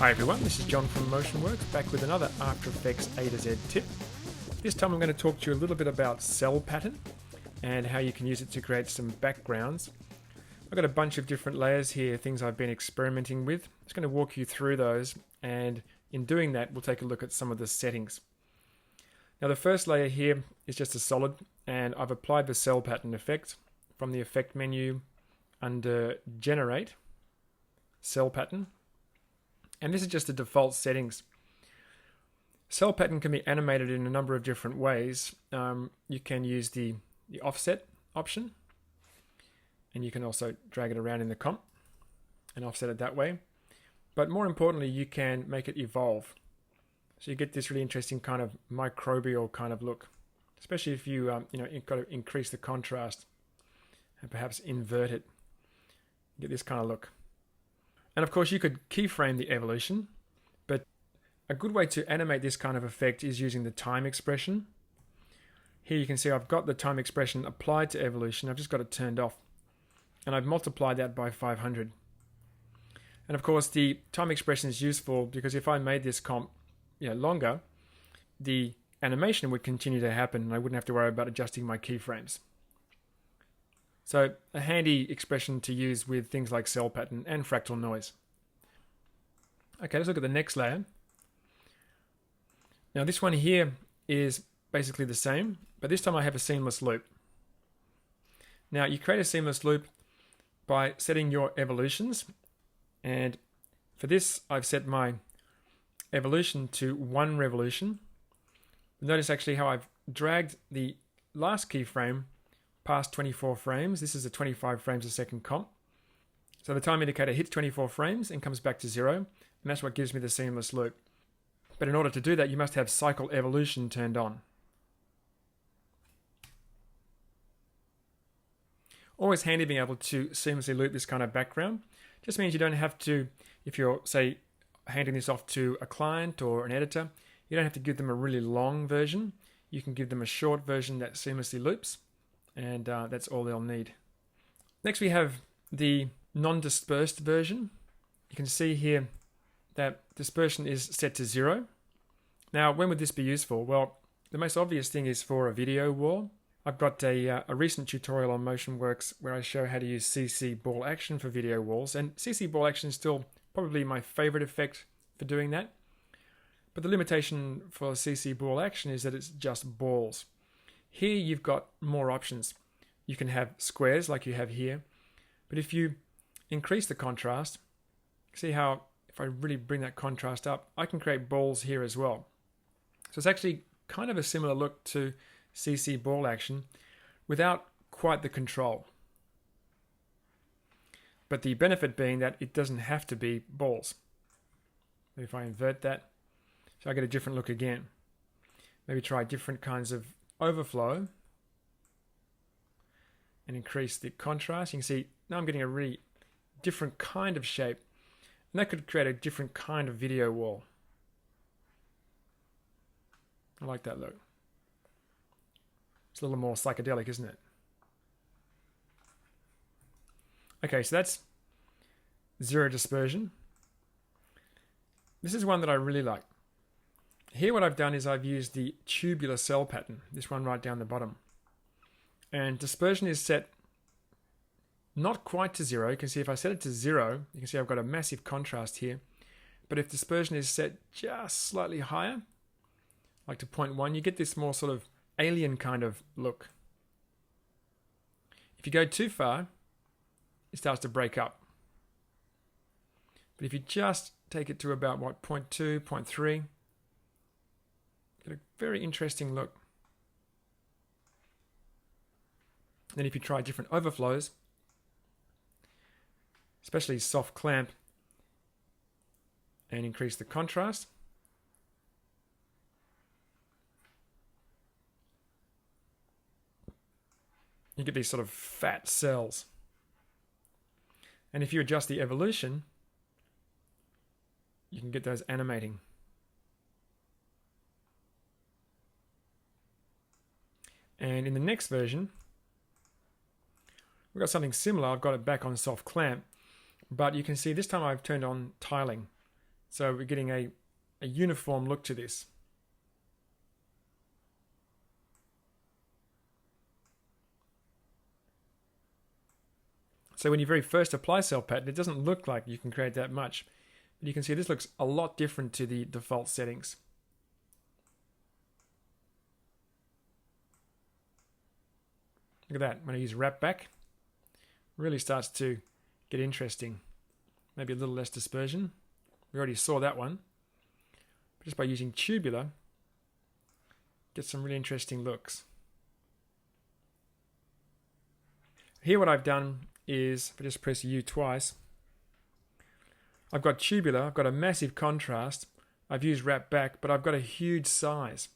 Hi everyone, this is John from MotionWorks, back with another After Effects A to Z tip. This time I'm going to talk to you a little bit about cell pattern and how you can use it to create some backgrounds. I've got a bunch of different layers here, things I've been experimenting with. I'm just going to walk you through those, and in doing that we'll take a look at some of the settings. Now the first layer here is just a solid, and I've applied the cell pattern effect from the effect menu under Generate, Cell Pattern. And this is just the default settings. Cell pattern can be animated in a number of different ways. You can use the offset option, and you can also drag it around in the comp and offset it that way. But more importantly, you can make it evolve. So you get this really interesting kind of microbial kind of look, especially if you've got to increase the contrast and perhaps invert it. You get this kind of look. And of course you could keyframe the evolution, but a good way to animate this kind of effect is using the time expression. Here you can see I've got the time expression applied to evolution, I've just got it turned off. And I've multiplied that by 500. And of course the time expression is useful because if I made this comp longer, the animation would continue to happen and I wouldn't have to worry about adjusting my keyframes. So a handy expression to use with things like cell pattern and fractal noise. Okay, let's look at the next layer. Now this one here is basically the same, but this time I have a seamless loop. Now you create a seamless loop by setting your evolutions, and for this I've set my evolution to 1 revolution. Notice actually how I've dragged the last keyframe past 24 frames. This is a 25 frames a second comp. So the time indicator hits 24 frames and comes back to 0, and that's what gives me the seamless loop. But in order to do that, you must have cycle evolution turned on. Always handy being able to seamlessly loop this kind of background. Just means you don't have to, if you're, say, handing this off to a client or an editor, you don't have to give them a really long version. You can give them a short version that seamlessly loops, and that's all they'll need. Next we have the non-dispersed version. You can see here that dispersion is set to 0. Now when would this be useful? Well, the most obvious thing is for a video wall. I've got a recent tutorial on MotionWorks where I show how to use CC ball action for video walls, and CC ball action is still probably my favorite effect for doing that. But the limitation for CC ball action is that it's just balls. Here you've got more options. You can have squares like you have here, but if you increase the contrast, see how if I really bring that contrast up, I can create balls here as well. So it's actually kind of a similar look to CC ball action without quite the control. But the benefit being that it doesn't have to be balls. If I invert that, so I get a different look again. Maybe try different kinds of overflow and increase the contrast. You can see now I'm getting a really different kind of shape, and that could create a different kind of video wall. I like that look. It's a little more psychedelic, isn't it? Okay, so that's 0 dispersion. This is one that I really like. Here what I've done is I've used the tubular cell pattern, this one right down the bottom. And dispersion is set not quite to 0. You can see if I set it to 0, you can see I've got a massive contrast here. But if dispersion is set just slightly higher, like to 0.1, you get this more sort of alien kind of look. If you go too far, it starts to break up. But if you just take it to about 0.2, 0.3, get a very interesting look. Then if you try different overflows, especially soft clamp, and increase the contrast, you get these sort of fat cells. And if you adjust the evolution, you can get those animating. And in the next version, we've got something similar. I've got it back on soft clamp, but you can see this time I've turned on tiling. So we're getting a uniform look to this. So when you very first apply cell pattern, it doesn't look like you can create that much. But you can see this looks a lot different to the default settings. Look at that. When I use wrap back, really starts to get interesting. Maybe a little less dispersion. We already saw that one. But just by using tubular, get some really interesting looks. Here what I've done is, if I just press U twice, I've got tubular, I've got a massive contrast, I've used wrap back, but I've got a huge size.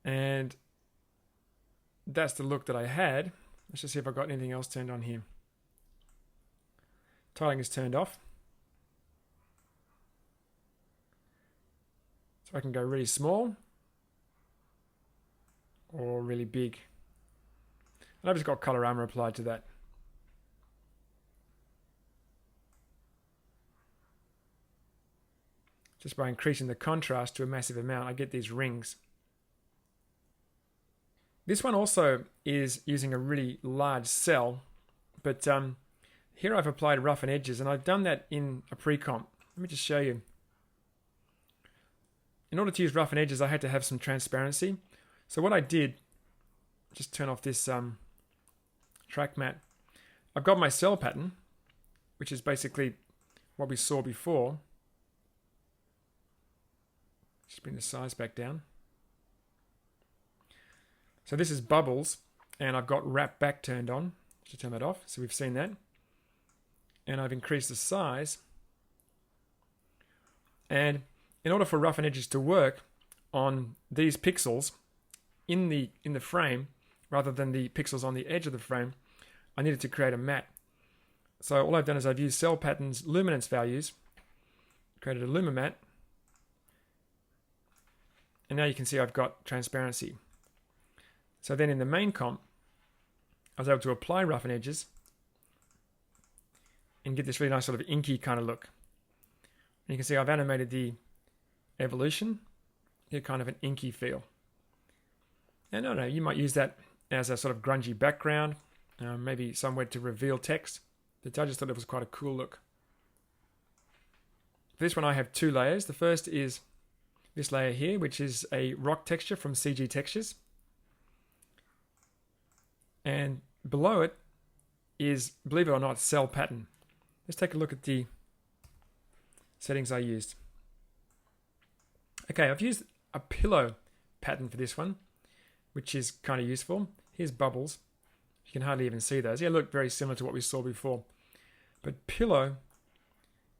And that's the look that I had. Let's just see if I've got anything else turned on here. Tiling is turned off. So I can go really small or really big. And I've just got color armor applied to that. Just by increasing the contrast to a massive amount, I get these rings. This one also is using a really large cell, but here I've applied roughen edges, and I've done that in a pre-comp. Let me just show you. In order to use roughen edges, I had to have some transparency. So what I did, just turn off this track matte. I've got my cell pattern, which is basically what we saw before. Just bring the size back down. So this is bubbles, and I've got wrap back turned on. Just turn that off, so we've seen that. And I've increased the size. And in order for roughen edges to work on these pixels in the frame, rather than the pixels on the edge of the frame, I needed to create a matte. So all I've done is I've used cell pattern's luminance values, created a luma matte, and now you can see I've got transparency. So then in the main comp, I was able to apply roughen edges and get this really nice sort of inky kind of look. And you can see I've animated the evolution, get kind of an inky feel. And I don't know, you might use that as a sort of grungy background, maybe somewhere to reveal text. But I just thought it was quite a cool look. For this one I have two layers. The first is this layer here, which is a rock texture from CG Textures. And below it is, believe it or not, cell pattern. Let's take a look at the settings I used. Okay, I've used a pillow pattern for this one, which is kind of useful. Here's bubbles. You can hardly even see those. Yeah, look, very similar to what we saw before. But pillow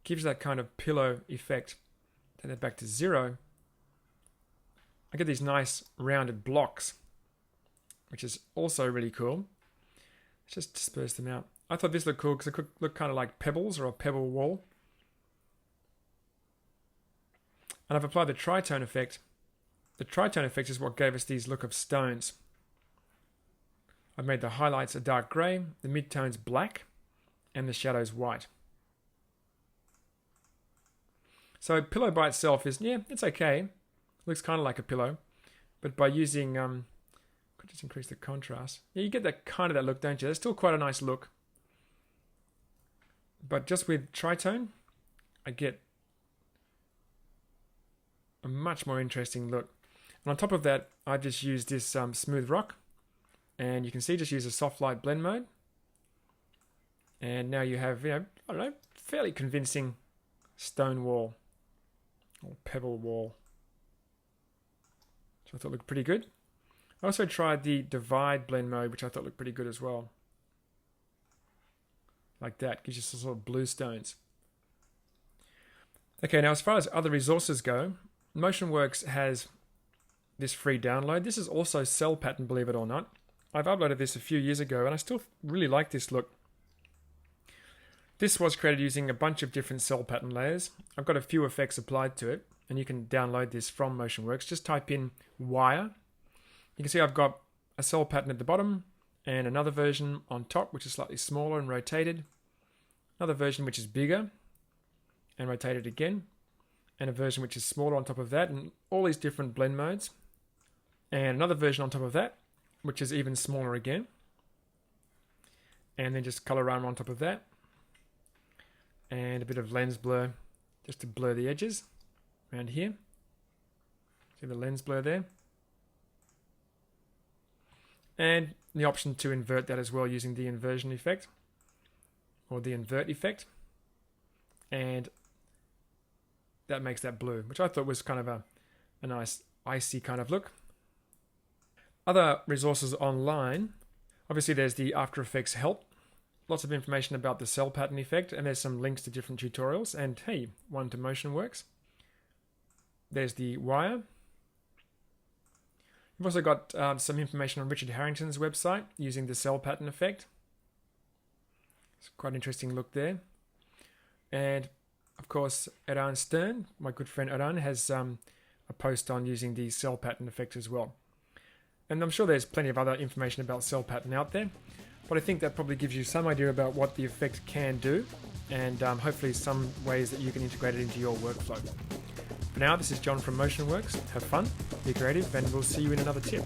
gives that kind of pillow effect. Take that back to 0. I get these nice rounded blocks, which is also really cool. Let's just disperse them out. I thought this looked cool because it could look kind of like pebbles or a pebble wall. And I've applied the tritone effect. The tritone effect is what gave us these look of stones. I've made the highlights a dark grey, the midtones black, and the shadows white. So pillow by itself is, yeah, it's okay. Looks kind of like a pillow. But by using, could just increase the contrast. Yeah, you get that kind of that look, don't you? That's still quite a nice look. But just with tritone, I get a much more interesting look. And on top of that, I've just used this smooth rock. And you can see, just use a soft light blend mode. And now you have, I don't know, fairly convincing stone wall or pebble wall. So I thought looked pretty good. I also tried the divide blend mode, which I thought looked pretty good as well. Like that, gives you some sort of blue stones. Okay, now as far as other resources go, MotionWorks has this free download. This is also cell pattern, believe it or not. I've uploaded this a few years ago, and I still really like this look. This was created using a bunch of different cell pattern layers. I've got a few effects applied to it, and you can download this from MotionWorks. Just type in wire. You can see I've got a cell pattern at the bottom, and another version on top, which is slightly smaller and rotated. Another version which is bigger. and rotate it again, and a version which is smaller on top of that, and all these different blend modes, and another version on top of that which is even smaller again, and then just colorama on top of that, and a bit of lens blur just to blur the edges around here. See the lens blur there, and the option to invert that as well using the inversion effect or the invert effect, and that makes that blue, which I thought was kind of a nice icy kind of look. Other resources online, obviously there's the After Effects help, lots of information about the cell pattern effect, and there's some links to different tutorials, and hey, one to MotionWorks. There's the wire. You've also got some information on Richard Harrington's website using the cell pattern effect. It's quite an interesting look there. And of course, Eran Stern, my good friend Eran, has a post on using the cell pattern effect as well. And I'm sure there's plenty of other information about cell pattern out there, but I think that probably gives you some idea about what the effect can do, and hopefully some ways that you can integrate it into your workflow. For now, this is John from MotionWorks. Have fun, be creative, and we'll see you in another tip.